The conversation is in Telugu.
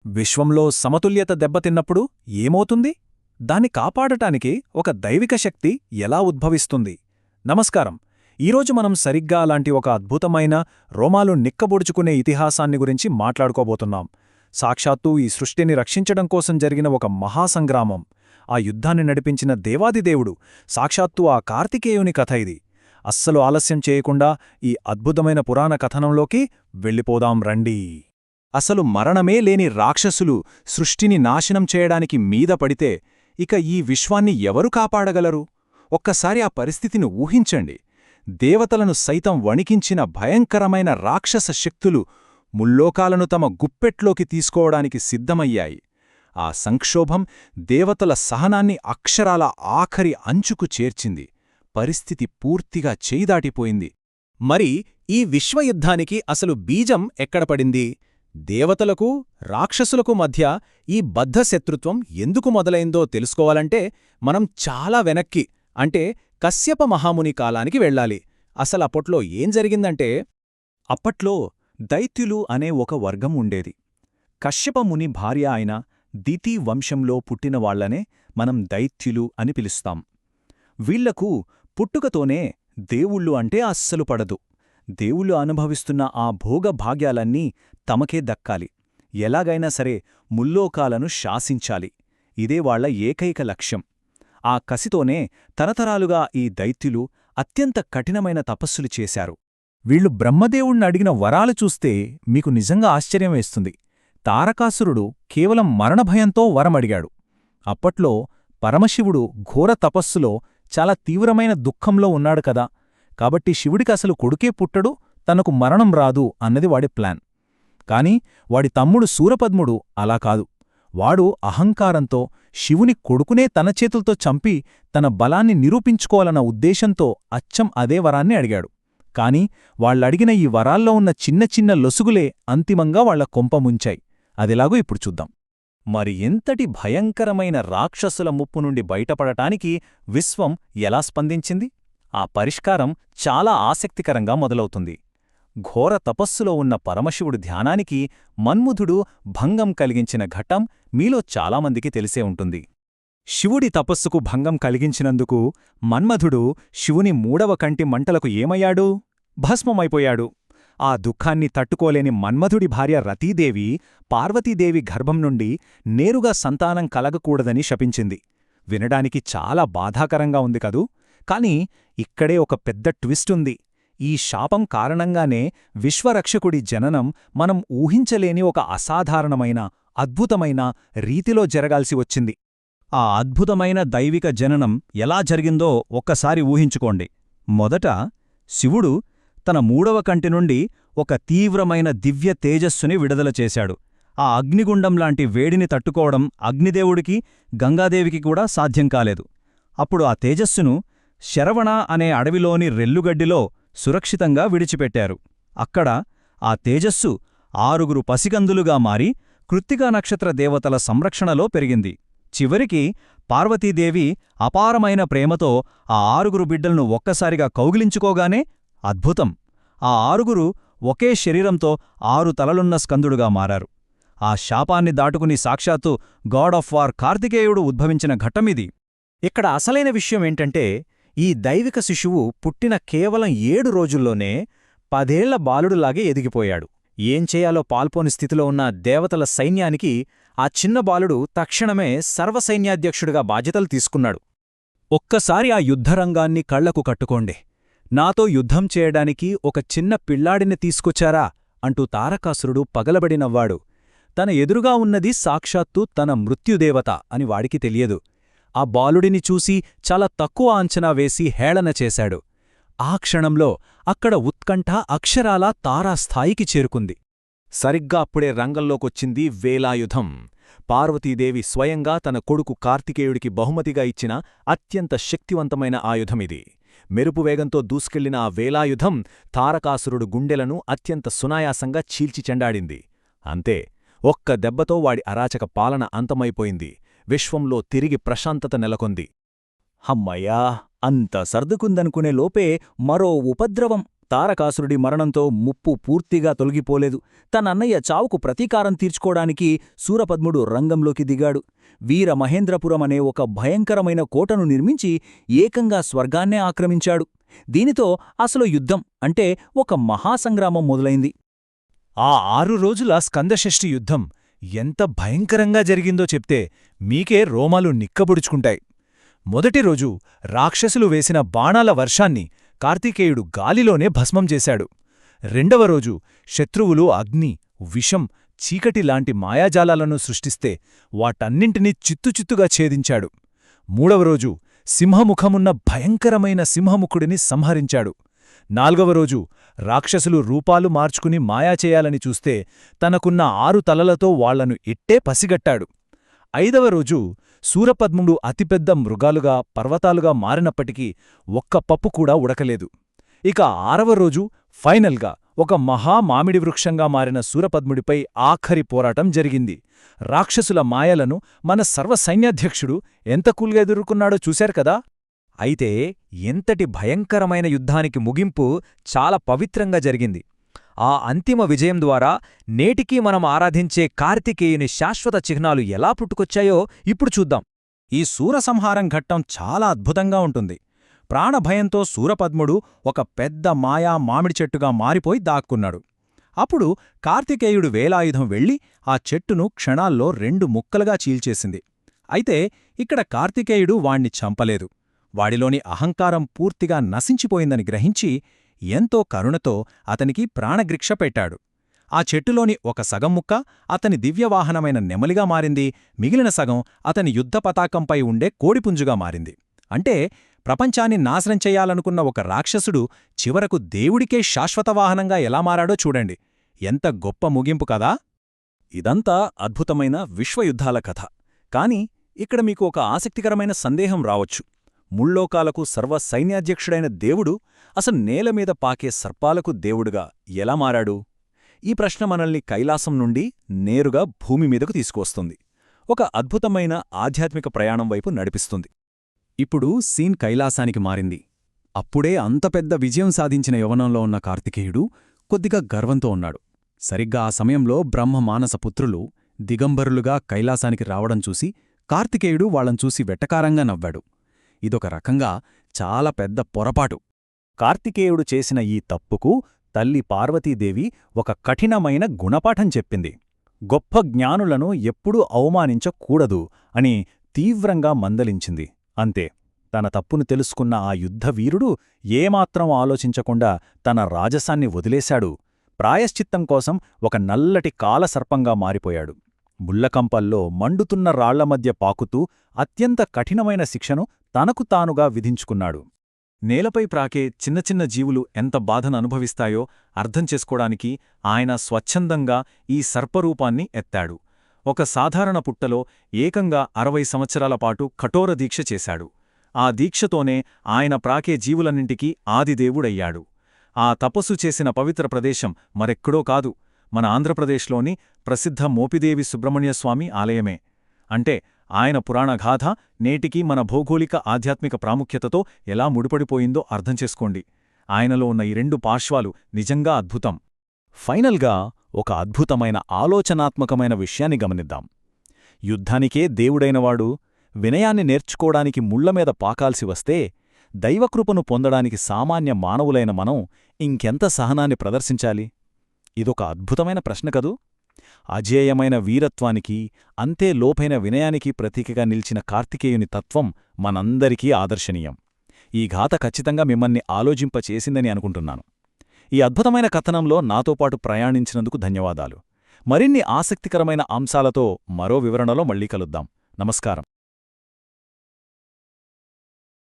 విశ్వంలో సమతుల్యత దెబ్బతిన్నప్పుడు ఏమవుతుంది? దాన్ని కాపాడటానికి ఒక దైవిక శక్తి ఎలా ఉద్భవిస్తుంది? నమస్కారం. ఈరోజు మనం సరిగ్గా అలాంటి ఒక అద్భుతమైన, రోమాలు నిక్కబొడుచుకునే ఇతిహాసాన్ని గురించి మాట్లాడుకోబోతున్నాం. సాక్షాత్తూ ఈ సృష్టిని రక్షించడం కోసం జరిగిన ఒక మహాసంగ్రామం. ఆ యుద్ధాన్ని నడిపించిన దేవాదిదేవుడు, సాక్షాత్తూ ఆ కార్తికేయుని కథ ఇది. అస్సలు ఆలస్యం చేయకుండా ఈ అద్భుతమైన పురాణ కథనంలోకి వెళ్ళిపోదాం రండి. అసలు మరణమే లేని రాక్షసులు సృష్టిని నాశనం చేయడానికి మీద పడితే ఇక ఈ విశ్వాన్ని ఎవరు కాపాడగలరు? ఒక్కసారి ఆ పరిస్థితిని ఊహించండి. దేవతలను సైతం వణికించిన భయంకరమైన రాక్షస శక్తులు ముల్లోకాలను తమ గుప్పెట్లోకి తీసుకోవడానికి సిద్ధమయ్యాయి. ఆ సంక్షోభం దేవతల సహనాన్ని అక్షరాల ఆఖరి అంచుకు చేర్చింది. పరిస్థితి పూర్తిగా చేయిదాటిపోయింది. మరి ఈ విశ్వయుద్ధానికి అసలు బీజం ఎక్కడ పడింది? దేవతలకు, రాక్షసులకు మధ్య ఈ బద్ధశత్రుత్వం ఎందుకు మొదలైందో తెలుసుకోవాలంటే మనం చాలా వెనక్కి, అంటే కశ్యప మహాముని కాలానికి వెళ్ళాలి. అసలప్పట్లో ఏం జరిగిందంటే, అప్పట్లో దైత్యులు అనే ఒక వర్గం ఉండేది. కశ్యపముని భార్య అయిన దితి వంశంలో పుట్టినవాళ్లనే మనం దైత్యులు అని పిలుస్తాం. వీళ్లకు పుట్టుకతోనే దేవుళ్ళు అంటే అస్సలు పడదు. దేవుళ్ళు అనుభవిస్తున్న ఆ భోగభాగ్యాలన్నీ తమకే దక్కాలి. ఎలాగైనా సరే ముల్లోకాలను శాసించాలి. ఇదే వాళ్ల ఏకైక లక్ష్యం. ఆ కసితోనే తరతరాలుగా ఈ దైత్యులు అత్యంత కఠినమైన తపస్సులు చేశారు. వీళ్లు బ్రహ్మదేవుణ్ణి అడిగిన వరాలు చూస్తే మీకు నిజంగా ఆశ్చర్యం వేస్తుంది. తారకాసురుడు కేవలం మరణభయంతో వరమడిగాడు. అప్పట్లో పరమశివుడు ఘోర తపస్సులో చాలా తీవ్రమైన దుఃఖంలో ఉన్నాడు కదా. కాబట్టి శివుడికసలు కొడుకే పుట్టడు, తనకు మరణం రాదు అన్నది వాడి ప్లాన్. కాని వాడి తమ్ముడు శూరపద్ముడు అలా కాదు. వాడు అహంకారంతో శివుని కొడుకునే తన చేతులతో చంపి తన బలాన్ని నిరూపించుకోవాలన్న ఉద్దేశంతో అచ్చం అదే వరాన్ని అడిగాడు. కాని వాళ్ళడిగిన ఈ వరాల్లో ఉన్న చిన్న చిన్న లొసుగులే అంతిమంగా వాళ్ల కొంపముంచాయి. అదెలాగో ఇప్పుడు చూద్దాం. మరి ఎంతటి భయంకరమైన రాక్షసుల ముప్పు నుండి బయటపడటానికి విశ్వం ఎలా స్పందించింది? ఆ పరిష్కారం చాలా ఆసక్తికరంగా మొదలవుతుంది. ఘోర తపస్సులో ఉన్న పరమశివుడు ధ్యానానికి మన్మథుడు భంగం కలిగించిన ఘట్టం మీలో చాలామందికి తెలిసే ఉంటుంది. శివుడి తపస్సుకు భంగం కలిగించినందుకు మన్మథుడు శివుని మూడవ కంటి మంటలకు ఏమయ్యాడు? భస్మమైపోయాడు. ఆ దుఃఖాన్ని తట్టుకోలేని మన్మథుడి భార్య రతీదేవి పార్వతీదేవి గర్భం నుండి నేరుగా సంతానం కలగకూడదని శపించింది. వినడానికి చాలా బాధాకరంగా ఉంది కదూ. కాని ఇక్కడే ఒక పెద్ద ట్విస్టుంది. ఈ శాపం కారణంగానే విశ్వరక్షకుడి జననం మనం ఊహించలేని ఒక అసాధారణమైన, అద్భుతమైన రీతిలో జరగాల్సి వచ్చింది. ఆ అద్భుతమైన దైవిక జననం ఎలా జరిగిందో ఒక్కసారి ఊహించుకోండి. మొదట శివుడు తన మూడవ కంటి నుండి ఒక తీవ్రమైన దివ్య తేజస్సుని విడుదల చేశాడు. ఆ అగ్నిగుండంలాంటి వేడిని తట్టుకోవడం అగ్నిదేవుడికి, గంగాదేవికి కూడా సాధ్యం కాలేదు. అప్పుడు ఆ తేజస్సును శరవణ అనే అడవిలోని రెల్లుగడ్డిలో సురక్షితంగా విడిచిపెట్టారు. అక్కడ ఆ తేజస్సు 6 పసిగందులుగా మారి కృత్తికా నక్షత్ర దేవతల సంరక్షణలో పెరిగింది. చివరికి పార్వతీదేవి అపారమైన ప్రేమతో ఆ 6 బిడ్డలను ఒక్కసారిగా కౌగిలించుకోగానే అద్భుతం! ఆ 6 ఒకే శరీరంతో 6 తలలున్న స్కందుడుగా మారారు. ఆ శాపాన్ని దాటుకుని సాక్షాత్తు గాడ్ ఆఫ్ వార్ కార్తికేయుడు ఉద్భవించిన ఘట్టమిది. ఇక్కడ అసలైన విషయమేంటంటే, ఈ దైవిక శిశువు పుట్టిన కేవలం 7 రోజుల్లోనే 10 ఏళ్ల బాలుడులాగే ఎదిగిపోయాడు. ఏం చేయాలో పాల్పోని స్థితిలో ఉన్న దేవతల సైన్యానికి ఆ చిన్న బాలుడు తక్షణమే సర్వసైన్యాధ్యక్షుడిగా బాధ్యతలు తీసుకున్నాడు. ఒక్కసారి ఆ యుద్ధరంగాన్ని కళ్లకు కట్టుకోండి. నాతో యుద్ధం చేయడానికి ఒక చిన్న పిల్లాడిని తీసుకొచ్చారా అంటూ తారకాసురుడు పగలబడి నవ్వాడు. తన ఎదురుగా ఉన్నది సాక్షాత్తు తన మృత్యుదేవత అని వాడికి తెలియదు. ఆ బాలుడిని చూసి చాలా తక్కువ అంచనా వేసి హేళన చేశాడు. ఆ క్షణంలో అక్కడ ఉత్కంఠ అక్షరాలా తారాస్థాయికి చేరుకుంది. సరిగ్గా అప్పుడే రంగంలోకొచ్చింది వేలాయుధం. పార్వతీదేవి స్వయంగా తన కొడుకు కార్తికేయుడికి బహుమతిగా ఇచ్చిన అత్యంత శక్తివంతమైన ఆయుధమిది. మెరుపువేగంతో దూసుకెళ్లిన ఆ వేలాయుధం తారకాసురుడు గుండెలను అత్యంత సునాయాసంగా చీల్చి చెండాడింది. అంతే, ఒక్క దెబ్బతో వాడి అరాచక పాలన అంతమైపోయింది. విశ్వంలో తిరిగి ప్రశాంతత నెలకొంది. హమ్మయ్యా, అంత సర్దుకుందనుకునే లోపే మరో ఉపద్రవం తారకాసురుడి మరణంతో ముప్పు పూర్తిగా తొలగిపోలేదు. తనన్నయ్య చావుకు ప్రతీకారం తీర్చుకోడానికి శూరపద్ముడు రంగంలోకి దిగాడు. వీర మహేంద్రపురం అనే ఒక భయంకరమైన కోటను నిర్మించి ఏకంగా స్వర్గాన్నే ఆక్రమించాడు. దీనితో అసలు యుద్ధం అంటే ఒక మహాసంగ్రామం మొదలైంది. ఆ 6 రోజుల స్కందషష్ఠి యుద్ధం ఎంత భయంకరంగా జరిగిందో చెప్తే మీకే రోమాలు నిక్కబుడుచుకుంటాయి. మొదటి రోజు రాక్షసులు వేసిన బాణాల వర్షాన్ని కార్తికేయుడు గాలిలోనే భస్మం చేశాడు. రెండవ రోజు శత్రువులు అగ్ని, విషం, చీకటి లాంటి మాయాజాలాలను సృష్టిస్తే వాటన్నింటినీ చిత్తుచిత్తుగా ఛేదించాడు. మూడవ రోజు సింహముఖమున్న భయంకరమైన సింహముఖుడిని సంహరించాడు. నాల్గవ రోజు రాక్షసులు రూపాలు మార్చుకుని మాయాచేయాలని చూస్తే తనకున్న 6 తలలతో వాళ్లను ఇట్టే పసిగట్టాడు. ఐదవ రోజు శూరపద్ముడు అతిపెద్ద మృగాలుగా పర్వతాలుగా మారినప్పటికీ ఒక్క పప్పు కూడా ఉడకలేదు. ఇక 6వ రోజు ఫైనల్గా ఒక మహా మామిడి వృక్షంగా మారిన శూరపద్ముడిపై ఆఖరి పోరాటం జరిగింది. రాక్షసుల మాయలను మన సర్వసైన్యాధ్యక్షుడు ఎంత కూల్గా ఎదుర్కొన్నాడో చూశారు కదా. అయితే ఎంతటి భయంకరమైన యుద్ధానికి ముగింపు చాలా పవిత్రంగా జరిగింది. ఆ అంతిమ విజయం ద్వారా నేటికీ మనం ఆరాధించే కార్తికేయుని శాశ్వత చిహ్నాలు ఎలా పుట్టుకొచ్చాయో ఇప్పుడు చూద్దాం. ఈ శూరసంహారం ఘట్టం చాలా అద్భుతంగా ఉంటుంది. ప్రాణభయంతో శూరపద్ముడు ఒక పెద్ద మాయా మామిడి చెట్టుగా మారిపోయి దాక్కున్నాడు. అప్పుడు కార్తికేయుడు వేలాయుధం వెళ్లి ఆ చెట్టును క్షణాల్లో 2 ముక్కలుగా చీల్చేసింది. అయితే ఇక్కడ కార్తికేయుడు వాణ్ణి చంపలేదు. వాడిలోని అహంకారం పూర్తిగా నశించిపోయిందని గ్రహించి ఎంతో కరుణతో అతనికి ప్రాణగ్రిక్ష పెట్టాడు. ఆ చెట్టులోని ఒక సగం ముక్క అతని దివ్యవాహనమైన నెమలిగా మారింది. మిగిలిన సగం అతని యుద్ధ పతాకంపై ఉండే కోడిపుంజుగా మారింది. అంటే ప్రపంచాన్ని నాశనం చెయ్యాలనుకున్న ఒక రాక్షసుడు చివరకు దేవుడికే శాశ్వత వాహనంగా ఎలా మారాడో చూడండి. ఎంత గొప్ప ముగింపు కదా. ఇదంతా అద్భుతమైన విశ్వయుద్ధాల కథ. కాని ఇక్కడ మీకు ఒక ఆసక్తికరమైన సందేహం రావచ్చు. ముల్లోకాలకు సర్వసైన్యాధ్యక్షుడైన దేవుడు అసలు నేలమీద పాకే సర్పాలకు దేవుడుగా ఎలా మారాడు? ఈ ప్రశ్న మనల్ని కైలాసం నుండి నేరుగా భూమి మీదకు తీసుకువస్తుంది. ఒక అద్భుతమైన ఆధ్యాత్మిక ప్రయాణం వైపు నడిపిస్తుంది. ఇప్పుడు సీన్ కైలాసానికి మారింది. అప్పుడే అంత పెద్ద విజయం సాధించిన యవ్వనంలో ఉన్న కార్తికేయుడు కొద్దిగా గర్వంతో ఉన్నాడు. సరిగ్గా ఆ సమయంలో బ్రహ్మ మానస పుత్రులు దిగంబరులుగా కైలాసానికి రావడం చూసి కార్తికేయుడు వాళ్లను చూసి వెటకారంగా నవ్వాడు. ఇదొక రకంగా చాలా పెద్ద పొరపాటు. కార్తికేయుడు చేసిన ఈ తప్పుకు తల్లి పార్వతీదేవి ఒక కఠినమైన గుణపాఠం చెప్పింది. గొప్ప జ్ఞానులను ఎప్పుడూ అవమానించకూడదు అని తీవ్రంగా మందలించింది. అంతే, తన తప్పును తెలుసుకున్న ఆ యుద్ధవీరుడు ఏమాత్రం ఆలోచించకుండా తన రాజసాన్ని వదిలేశాడు. ప్రాయశ్చిత్తం కోసం ఒక నల్లటి కాలసర్పంగా మారిపోయాడు. ముళ్లకంపల్లో మండుతున్న రాళ్ల మధ్య పాకుతూ అత్యంత కఠినమైన శిక్షను తనకు తానుగా విధించుకున్నాడు. నేలపై ప్రాకే చిన్న చిన్న జీవులు ఎంత బాధను అనుభవిస్తాయో అర్థం చేసుకోడానికి ఆయన స్వచ్ఛందంగా ఈ సర్పరూపాన్ని ఎత్తాడు. ఒక సాధారణ పుట్టలో ఏకంగా 60 సంవత్సరాల పాటు కఠోర దీక్ష చేశాడు. ఆ దీక్షతోనే ఆయన ప్రాకే జీవులన్నింటికీ ఆదిదేవుడయ్యాడు. ఆ తపస్సు చేసిన పవిత్ర ప్రదేశం మరెక్కడో కాదు, మన ఆంధ్రప్రదేశ్లోని ప్రసిద్ధ మోపిదేవి సుబ్రహ్మణ్యస్వామి ఆలయమే. అంటే ఆయన పురాణగాథ నేటికీ మన భౌగోళిక ఆధ్యాత్మిక ప్రాముఖ్యతతో ఎలా ముడిపడిపోయిందో అర్థం చేసుకోండి. ఆయనలో ఉన్న ఈ 2 పార్శ్వాలు నిజంగా అద్భుతం. ఫైనల్గా ఒక అద్భుతమైన ఆలోచనాత్మకమైన విషయాన్ని గమనిద్దాం. యుద్ధానికే దేవుడైనవాడు వినయాన్ని నేర్చుకోడానికి ముళ్లమీద పాకాల్సి వస్తే దైవకృపను పొందడానికి సామాన్య మానవులైన మనం ఇంకెంత సహనాన్ని ప్రదర్శించాలి? ఇదొక అద్భుతమైన ప్రశ్న కదూ. అజేయమైన వీరత్వానికి, అంతే లోపైన వినయానికి ప్రతీకగా నిలిచిన కార్తికేయుని తత్వం మనందరికీ ఆదర్శనీయం. ఈ గాథ ఖచ్చితంగా మిమ్మల్ని ఆలోచింపచేసిందని అనుకుంటున్నాను. ఈ అద్భుతమైన కథనంలో నాతోపాటు ప్రయాణించినందుకు ధన్యవాదాలు. మరిన్ని ఆసక్తికరమైన అంశాలతో మరో వివరణలో మళ్ళీ కలుద్దాం. నమస్కారం.